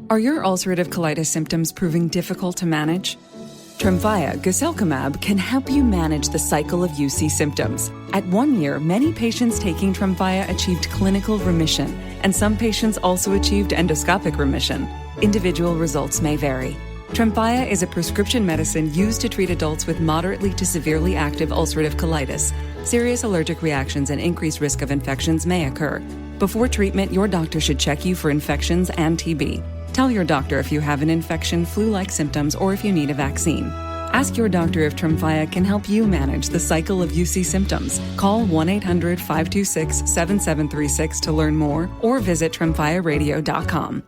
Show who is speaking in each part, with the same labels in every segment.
Speaker 1: Are your ulcerative colitis symptoms proving difficult to manage? Tremfya guselkumab can help you manage the cycle of UC symptoms. At 1 year, many patients taking Tremfya achieved clinical remission, and some patients also achieved endoscopic remission. Individual results may vary. Tremfya is a prescription medicine used to treat adults with moderately to severely active ulcerative colitis. Serious allergic reactions and increased risk of infections may occur. Before treatment, your doctor should check you for infections and TB. Tell your doctor if you have an infection, flu-like symptoms, or if you need a vaccine. Ask your doctor if Tremfya can help you manage the cycle of UC symptoms. Call 1-800-526-7736 to learn more or visit tremfyaradio.com.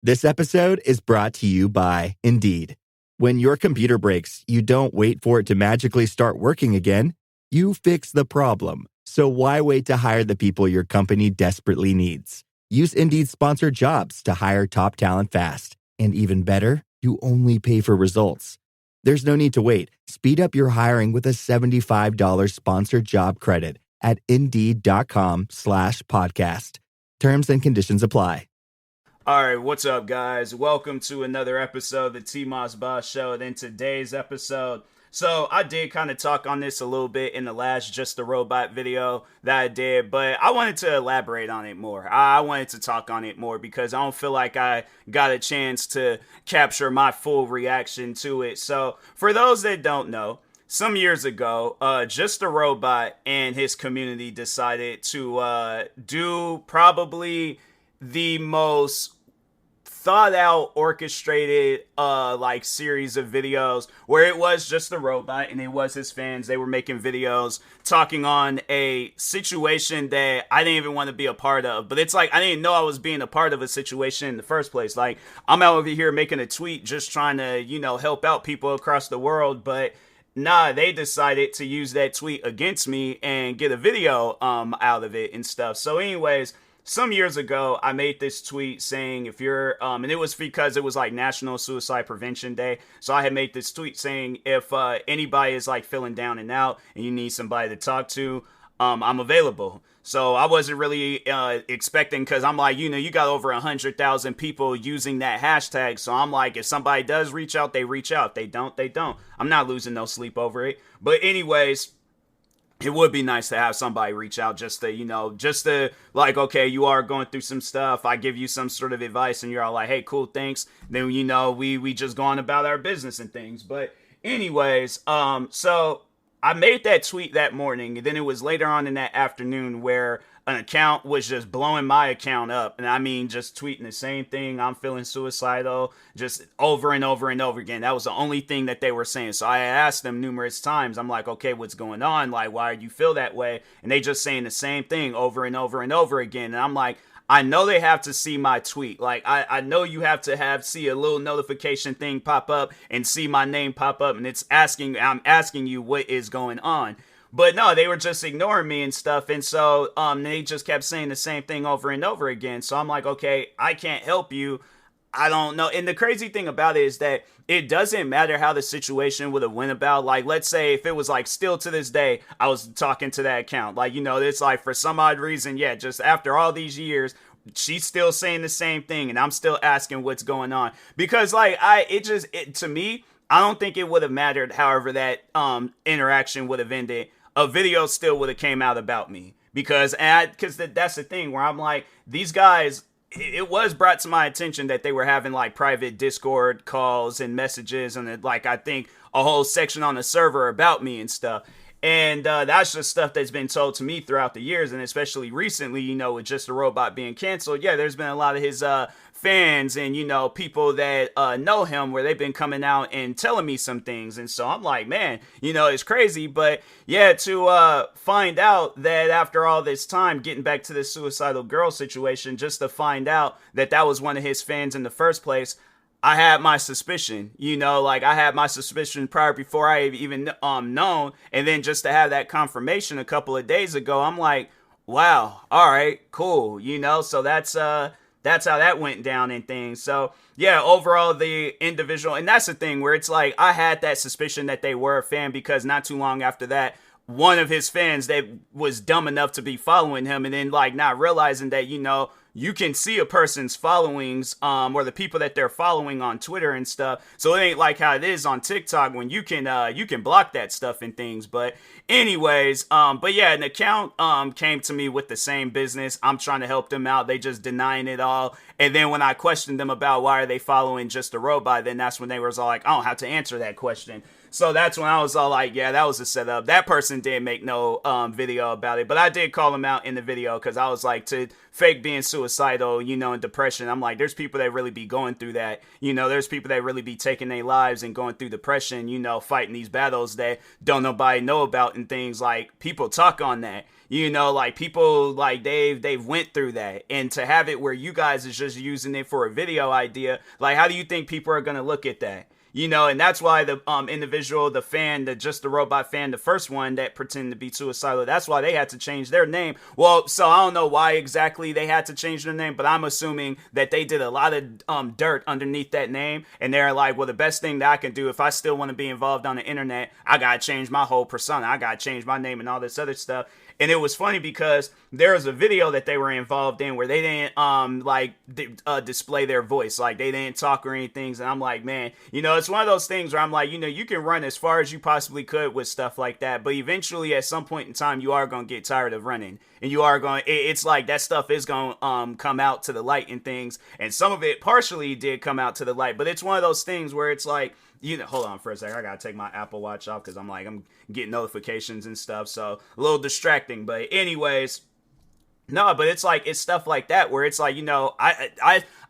Speaker 2: This episode is brought to you by Indeed. When your computer breaks, you don't wait for it to magically start working again. You fix the problem. So why wait to hire the people your company desperately needs? Use Indeed's sponsored jobs to hire top talent fast. And even better, you only pay for results. There's no need to wait. Speed up your hiring with a $75 sponsored job credit at Indeed.com/podcast. Terms and conditions apply.
Speaker 3: All right, what's up, guys? Welcome to another episode of the TMossBoss Show. And in today's episode, so I did kind of talk on this a little bit in the last Just a Robot video that I did, but I wanted to elaborate on it more. I wanted to talk on it more because I don't feel like I got a chance to capture my full reaction to it. So for those that don't know, some years ago, Just a Robot and his community decided to do probably the most thought out, orchestrated like series of videos where it was just a robot and it was his fans. They were making videos talking on a situation that I didn't even want to be a part of, but it's like I didn't know I was being a part of a situation in the first place. Like, I'm out over here making a tweet just trying to, help out people across the world, but nah, they decided to use that tweet against me and get a video out of it and stuff. So anyways, some years ago, I made this tweet saying if you're, and it was because it was like National Suicide Prevention Day. So I had made this tweet saying if anybody is like feeling down and out and you need somebody to talk to, I'm available. So I wasn't really expecting, because I'm like, you got over 100,000 people using that hashtag. So I'm like, if somebody does reach out, they reach out. If they don't, they don't. I'm not losing no sleep over it. But anyways, it would be nice to have somebody reach out just to like, okay, you are going through some stuff. I give you some sort of advice and you're all like, hey, cool, thanks. Then, we just go on about our business and things. But anyways, so I made that tweet that morning, and then it was later on in that afternoon where an account was just blowing my account up. And I mean, just tweeting the same thing. I'm feeling suicidal, just over and over and over again. That was the only thing that they were saying. So I asked them numerous times. I'm like, okay, what's going on? Like, why do you feel that way? And they just saying the same thing over and over and over again. And I'm like, I know they have to see my tweet. Like, I know you have to see a little notification thing pop up and see my name pop up. And I'm asking you what is going on. But no, they were just ignoring me and stuff. And so they just kept saying the same thing over and over again. So I'm like, okay, I can't help you. I don't know. And the crazy thing about it is that it doesn't matter how the situation would have went about. Like, let's say if it was like still to this day, I was talking to that account. Like, it's like for some odd reason, yeah, just after all these years, she's still saying the same thing. And I'm still asking what's going on. Because like, to me, I don't think it would have mattered however that interaction would have ended. A video still would have came out about me because that's the thing where I'm like, these guys, it was brought to my attention that they were having like private Discord calls and messages and like, I think a whole section on the server about me and stuff. And that's just stuff that's been told to me throughout the years. And especially recently, with Just a Robot being canceled. Yeah, there's been a lot of his fans and, people that know him where they've been coming out and telling me some things. And so I'm like, man, it's crazy. But yeah, to find out that after all this time, getting back to this suicidal girl situation, just to find out that that was one of his fans in the first place, I had my suspicion, like I had my suspicion prior before I even known. And then just to have that confirmation a couple of days ago, I'm like, wow, all right, cool. So that's how that went down and things. So yeah, overall the individual, and that's the thing where it's like, I had that suspicion that they were a fan because not too long after that, one of his fans that was dumb enough to be following him and then like not realizing that, you can see a person's followings, or the people that they're following on Twitter and stuff. So it ain't like how it is on TikTok when you can block that stuff and things. But anyways, but yeah, an account came to me with the same business. I'm trying to help them out. They just denying it all. And then when I questioned them about why are they following Just a Robot, then that's when they was all like, I don't have to answer that question. So that's when I was all like, yeah, that was a setup. That person didn't make no video about it, but I did call him out in the video because I was like, to fake being suicidal, and depression. I'm like, there's people that really be going through that. There's people that really be taking their lives and going through depression, fighting these battles that don't nobody know about and things. Like, people talk on that. Like, people, like, they've went through that. And to have it where you guys is just using it for a video idea, like, how do you think people are going to look at that? And that's why the individual, the fan, the Just the Robot fan, the first one that pretended to be suicidal, that's why they had to change their name. Well, so I don't know why exactly they had to change their name, but I'm assuming that they did a lot of dirt underneath that name, and they're like, well, the best thing that I can do if I still want to be involved on the internet, I gotta change my whole persona, I gotta change my name and all this other stuff. And it was funny because there was a video that they were involved in where they didn't display their voice, like they didn't talk or anything. And I'm like, man, it's one of those things where I'm like, you can run as far as you possibly could with stuff like that, but eventually at some point in time you are gonna get tired of running, and you are going. It's like that stuff is gonna come out to the light and things, and some of it partially did come out to the light, but it's one of those things where it's like, hold on for a second. I gotta take my Apple Watch off because I'm getting notifications and stuff, so a little distracting. But anyways, no, but it's like, it's stuff like that where it's like,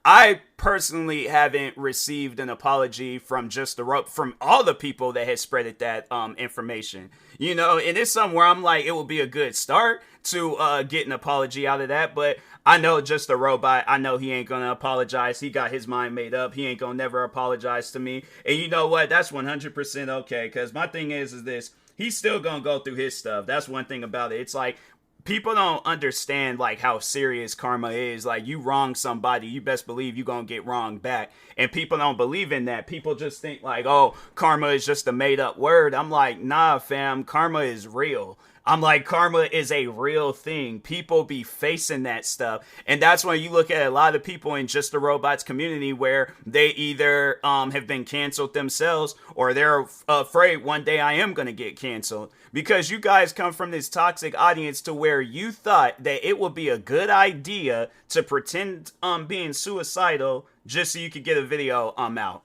Speaker 3: I personally haven't received an apology from from all the people that had spreaded that information. And it's something where I'm like, it would be a good start to get an apology out of that, but I know Just a Robot, I know he ain't gonna apologize. He got his mind made up. He ain't gonna never apologize to me. And you know what? That's 100% okay, because my thing is this. He's still gonna go through his stuff. That's one thing about it. It's like, people don't understand like how serious karma is. Like, you wrong somebody, you best believe you gonna get wronged back. And people don't believe in that. People just think like, oh, karma is just a made up word. I'm like, nah, fam, karma is real. I'm like, karma is a real thing. People be facing that stuff. And that's when you look at a lot of people in Just the Robots community where they either have been canceled themselves, or they're afraid one day I am going to get canceled. Because you guys come from this toxic audience to where you thought that it would be a good idea to pretend being suicidal just so you could get a video out.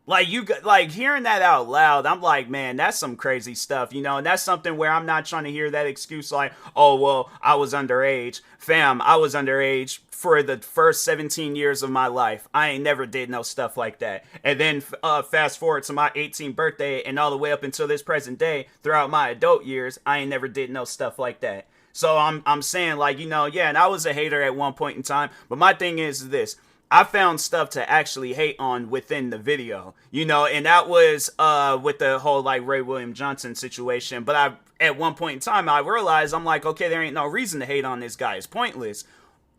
Speaker 3: Like, hearing that out loud, I'm like, man, that's some crazy stuff, and that's something where I'm not trying to hear that excuse like, oh, well, I was underage. Fam, I was underage for the first 17 years of my life. I ain't never did no stuff like that. And then fast forward to my 18th birthday and all the way up until this present day, throughout my adult years, I ain't never did no stuff like that. So I'm saying, like, yeah, and I was a hater at one point in time, but my thing is this. I found stuff to actually hate on within the video, and that was with the whole like Ray William Johnson situation. But at one point in time, I realized, I'm like, okay, there ain't no reason to hate on this guy. It's pointless.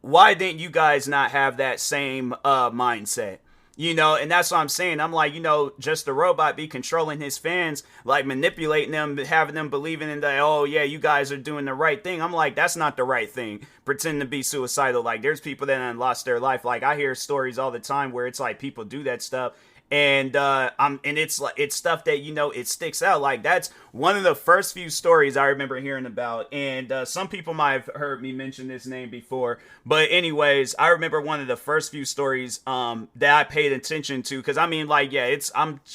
Speaker 3: Why didn't you guys not have that same mindset? And that's what I'm saying. I'm like, Just a Robot be controlling his fans, like manipulating them, having them believing in that, oh yeah, you guys are doing the right thing. I'm like, that's not the right thing. Pretend to be suicidal. Like, there's people that have lost their life. Like, I hear stories all the time where it's like people do that stuff. And it's like, it's stuff that, it sticks out. Like, that's one of the first few stories I remember hearing about. And some people might have heard me mention this name before. But anyways, I remember one of the first few stories that I paid attention to. Because, I'm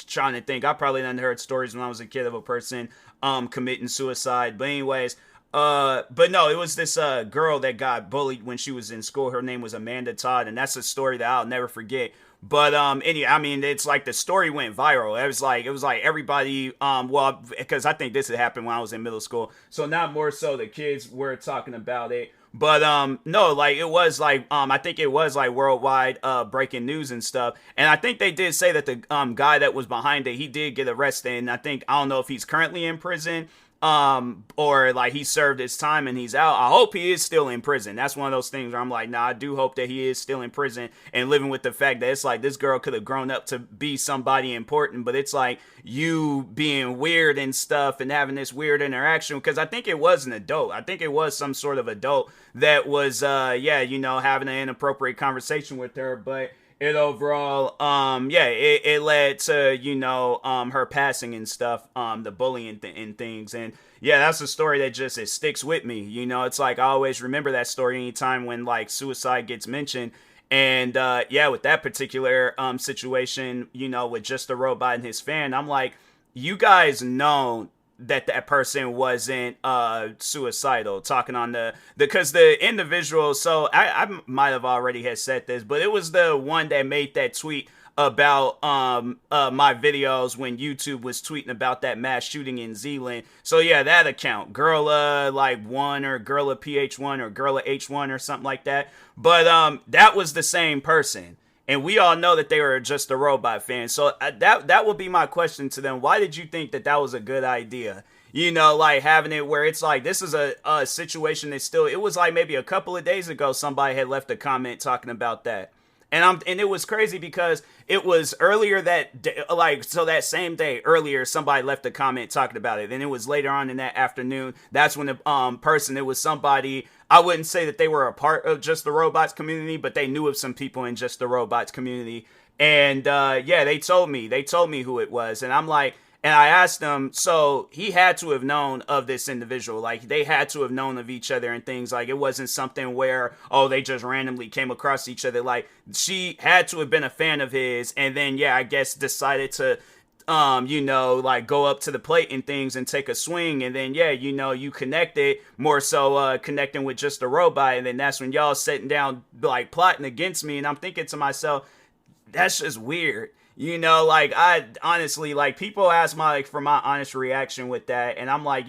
Speaker 3: trying to think. I probably done heard stories when I was a kid of a person committing suicide. But anyways, but no, it was this girl that got bullied when she was in school. Her name was Amanda Todd. And that's a story that I'll never forget. But it's like the story went viral. It was like everybody, because I think this had happened when I was in middle school, so not more so the kids were talking about it. But no, like, it was like I think it was like worldwide breaking news and stuff. And I think they did say that the guy that was behind it, he did get arrested. And I don't know if he's currently in prison or like he served his time and he's out. I hope he is still in prison. That's one of those things where I'm like, nah, I do hope that he is still in prison and living with the fact that it's like this girl could have grown up to be somebody important, but it's like you being weird and stuff and having this weird interaction, because I think it was an adult. I think it was some sort of adult that was having an inappropriate conversation with her, but it overall, it led to, her passing and stuff, the bullying and things. And yeah, that's a story that just, it sticks with me. It's like, I always remember that story anytime when like suicide gets mentioned. And, with that particular, situation, with Just a Robot and his fan, I'm like, you guys know that person wasn't suicidal, talking on because the individual, so I might have already had said this, but it was the one that made that tweet about my videos when YouTube was tweeting about that mass shooting in Zealand. So yeah, that account, Girla like 1 or Girla PH1 or Girla H1 or something like that. But that was the same person. And we all know that they were Just a Robot fans. So that would be my question to them. Why did you think that was a good idea? Like having it where it's like, this is a situation that still, it was like maybe a couple of days ago, somebody had left a comment talking about that. And it was crazy because it was earlier that day, so that same day earlier, somebody left a comment talking about it. Then it was later on in that afternoon. That's when the person, it was somebody, I wouldn't say that they were a part of Just the Robots community, but they knew of some people in Just the Robots community. And they told me who it was. And I'm like, and I asked them, so he had to have known of this individual. Like, they had to have known of each other and things. Like, it wasn't something where, oh, they just randomly came across each other. Like, she had to have been a fan of his. And then, I guess decided to, go up to the plate and things and take a swing. And then, you connected more so connecting with Just a Robot. And then that's when y'all sitting down, like, plotting against me. And I'm thinking to myself, that's just weird. I honestly, like, people ask for my honest reaction with that. And I'm like,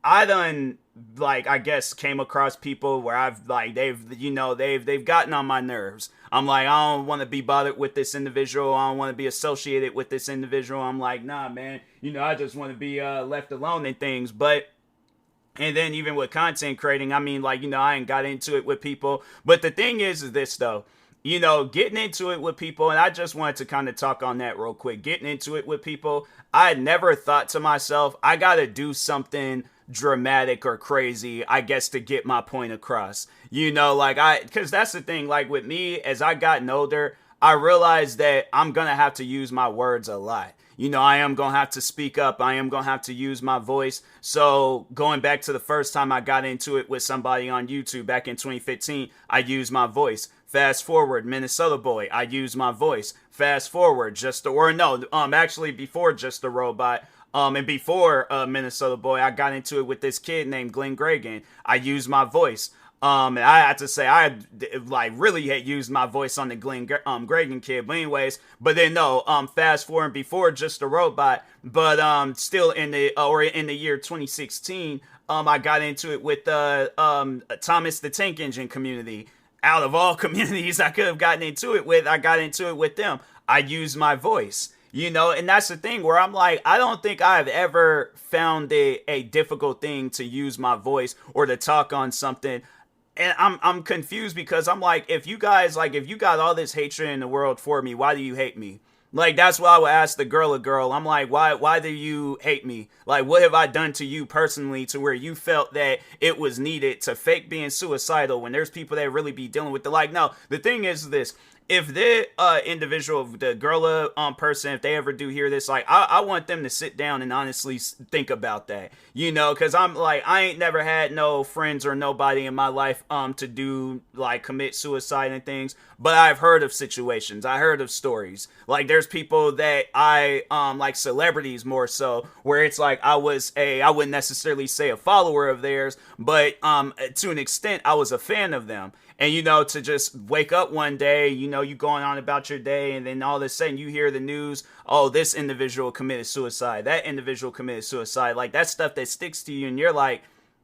Speaker 3: I done, like, I guess came across people where I've, like, they've gotten on my nerves. I'm like, I don't want to be bothered with this individual. I don't want to be associated with this individual. I'm like, nah, man, I just want to be left alone and things. And then even with content creating, I mean, like, I ain't got into it with people. But the thing is this, though. Getting into it with people, and I just wanted to kind of talk on that real quick. Getting into it with people, I never thought to myself, I got to do something dramatic or crazy, I guess, to get my point across. Because that's the thing, like with me, as I gotten older, I realized that I'm going to have to use my words a lot. I am going to have to speak up. I am going to have to use my voice. So going back to the first time I got into it with somebody on YouTube back in 2015, I used my voice. Fast forward, Minnesota Boy, I used my voice. Fast forward, actually before Just a Robot, and before Minnesota Boy, I got into it with this kid named Glenn Gregan. I used my voice. And I had to say, I really had used my voice on the Glenn Gregan kid. But anyways, fast forward before Just a Robot, but still in the year 2016, I got into it with Thomas the Tank Engine community. Out of all communities I could have gotten into it with, I got into it with them. I used my voice. And that's the thing where I'm like, I don't think I've ever found it a difficult thing to use my voice or to talk on something. And I'm confused because I'm like, if you got all this hatred in the world for me, why do you hate me? Like, that's why I would ask the girl. I'm like, why do you hate me? Like, what have I done to you personally to where you felt that it was needed to fake being suicidal when there's people that really be dealing with no, the thing is this. If the individual, the girl person, if they ever do hear this, like, I want them to sit down and honestly think about that, because I'm like, I ain't never had no friends or nobody in my life to do, like, commit suicide and things, but I've heard of situations, I heard of stories, like, there's people that I, like, celebrities more so, where it's like, I wouldn't necessarily say a follower of theirs, but to an extent, I was a fan of them. And, to just wake up one day, you going on about your day, and then all of a sudden you hear the news, oh, this individual committed suicide, that individual committed suicide. Like, that stuff that sticks to you, and you're like,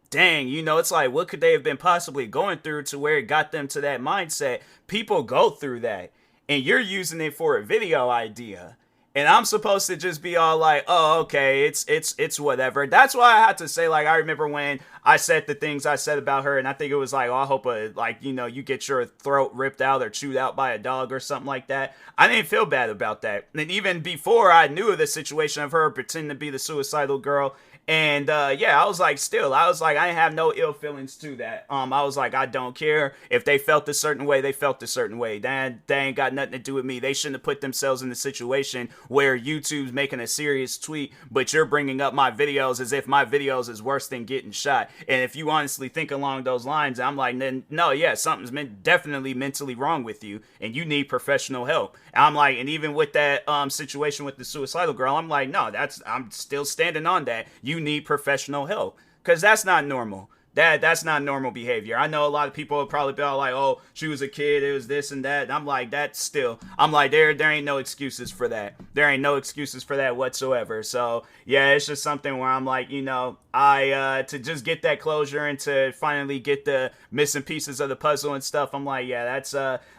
Speaker 3: dang, it's like, what could they have been possibly going through to where it got them to that mindset? People go through that, and you're using it for a video idea. And I'm supposed to just be all like, oh, okay, it's whatever. That's why I had to say, like, I remember when I said the things I said about her, and I think it was like, oh, I hope, like, you know, you get your throat ripped out or chewed out by a dog or something like that. I didn't feel bad about that. And even before I knew of the situation of her pretending to be the suicidal girl, and yeah, I was like, I didn't have no ill feelings to that. I was like, I don't care if they felt a certain way, they felt a certain way. That ain't got nothing to do with me. They shouldn't have put themselves in the situation where YouTube's making a serious tweet, but you're bringing up my videos as if my videos is worse than getting shot. And if you honestly think along those lines, I'm like, then no, yeah, something's definitely mentally wrong with you, and you need professional help. And I'm like, and even with that situation with the suicidal girl, I'm like, no, I'm still standing on that. You need professional help, because that's not normal. That's not normal behavior. I know a lot of people will probably be all like, oh, she was a kid, it was this and that. And I'm like, I'm like, there ain't no excuses for that. There ain't no excuses for that whatsoever. So yeah, it's just something where I'm like, you know, to just get that closure and to finally get the missing pieces of the puzzle and stuff, I'm like, yeah,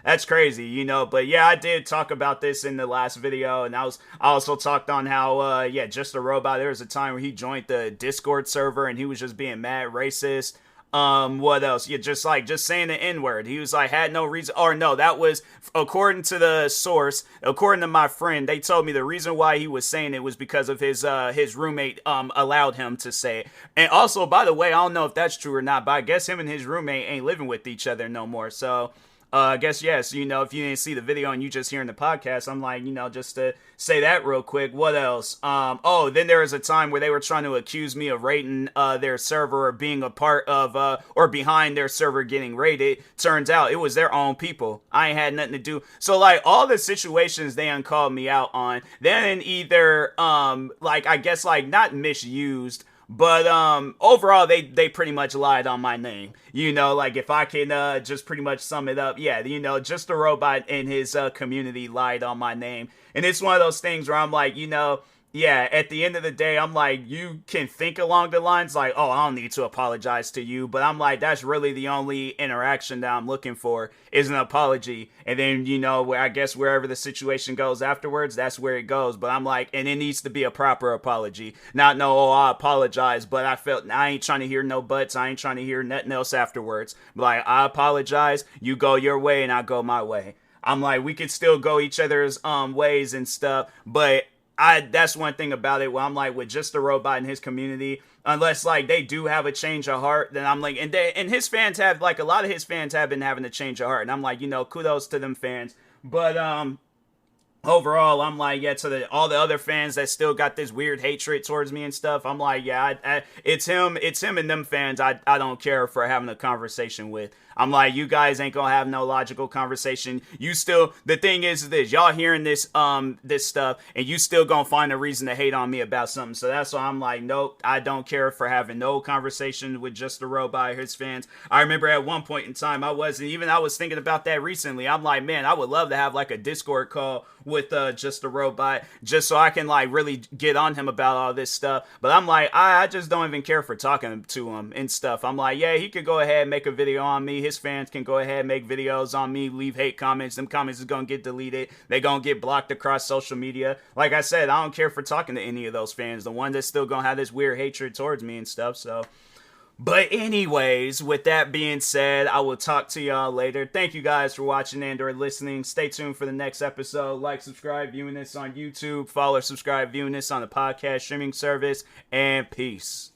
Speaker 3: that's crazy, you know. But yeah, I did talk about this in the last video, and I also talked on how yeah, Just a Robot, there was a time where he joined the Discord server and he was just being mad racist. What else? Yeah, just saying the N-word. He was like, had no reason, or no, that was, according to the source, according to my friend, they told me the reason why he was saying it was because of his roommate, allowed him to say it. And also, by the way, I don't know if that's true or not, but I guess him and his roommate ain't living with each other no more, so... I guess, yes, you know, if you didn't see the video and you just hearing the podcast, I'm like, you know, just to say that real quick. What else? Oh, then there was a time where they were trying to accuse me of raiding their server or being a part of or behind their server getting raided. Turns out it was their own people. I ain't had nothing to do. So, like, all the situations they uncalled me out on, then either, like, I guess, like, not misused, but overall, they pretty much lied on my name. You know, like, if I can just pretty much sum it up, yeah, you know, Just a Robot and his community lied on my name. And it's one of those things where I'm like, you know, yeah, at the end of the day, I'm like, you can think along the lines like, oh, I don't need to apologize to you. But I'm like, that's really the only interaction that I'm looking for is an apology. And then, you know, I guess wherever the situation goes afterwards, that's where it goes. But I'm like, and it needs to be a proper apology. Not no, oh, I apologize, but I ain't trying to hear no buts. I ain't trying to hear nothing else afterwards. Like, I apologize. You go your way and I go my way. I'm like, we could still go each other's ways and stuff, but that's one thing about it where I'm like, with Just a Robot and his community, unless like they do have a change of heart, then I'm like, and his fans have, like, a lot of his fans have been having a change of heart, and I'm like, you know, kudos to them fans. But overall, I'm like, yeah, to all the other fans that still got this weird hatred towards me and stuff, I'm like, yeah, it's him and them fans I don't care for having a conversation with. I'm like, you guys ain't gonna have no logical conversation. You still, the thing is this, y'all hearing this stuff, and you still gonna find a reason to hate on me about something. So that's why I'm like, nope, I don't care for having no conversation with Just a Robot or his fans. I remember at one point in time, I was thinking about that recently. I'm like, man, I would love to have like a Discord call with Just a Robot, just so I can like really get on him about all this stuff. But I'm like, I just don't even care for talking to him and stuff. I'm like, yeah, he could go ahead and make a video on me. His fans can go ahead and make videos on me, leave hate comments. Them comments is gonna get deleted. They gonna get blocked across social media. Like I said, I don't care for talking to any of those fans. The one that's still gonna have this weird hatred towards me and stuff. So, but anyways, with that being said, I will talk to y'all later. Thank you guys for watching and or listening. Stay tuned for the next episode. Like, subscribe, viewing this on YouTube. Follow or subscribe, viewing this on the podcast streaming service. And peace.